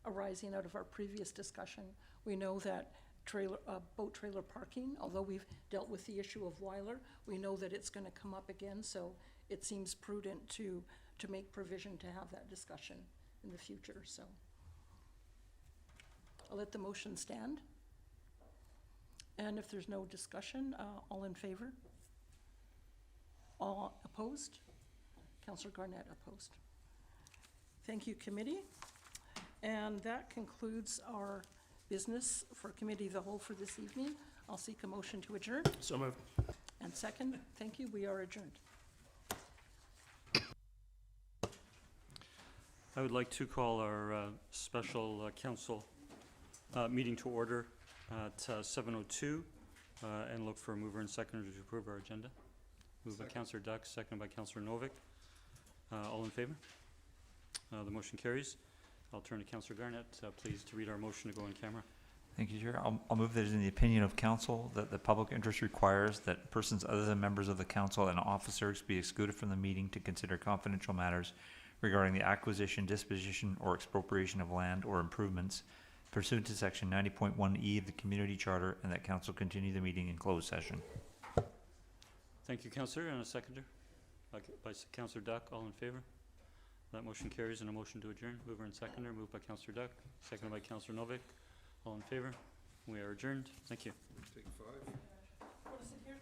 [SPEAKER 1] arising out of our previous discussion. We know that boat trailer parking, although we've dealt with the issue of Weiler, we know that it's going to come up again, so it seems prudent to make provision to have that discussion in the future. So I'll let the motion stand. And if there's no discussion, all in favor? All opposed? Councillor Garnett opposed. Thank you, committee. And that concludes our business for Committee of the Whole for this evening. I'll seek a motion to adjourn.
[SPEAKER 2] So moved.
[SPEAKER 1] And second, thank you, we are adjourned.
[SPEAKER 5] I would like to call our special council meeting to order at 7:02 and look for a mover and seconder to approve our agenda. Moved by Councillor Duck, seconded by Councillor Novick. All in favor? The motion carries. I'll turn to Councillor Garnett, please, to read our motion to go in camera.
[SPEAKER 4] Thank you, Chair. I'll move that it is in the opinion of council that the public interest requires that persons other than members of the council and officers be excluded from the meeting to consider confidential matters regarding the acquisition, disposition, or expropriation of land or improvements pursuant to section 90.1E of the Community Charter, and that council continue the meeting in closed session.
[SPEAKER 5] Thank you, Councillor, and a seconder by Councillor Duck. All in favor? That motion carries, and a motion to adjourn. Mover and seconder, moved by Councillor Duck, seconded by Councillor Novick. All in favor? We are adjourned. Thank you.
[SPEAKER 8] Take 5.
[SPEAKER 1] What is it here?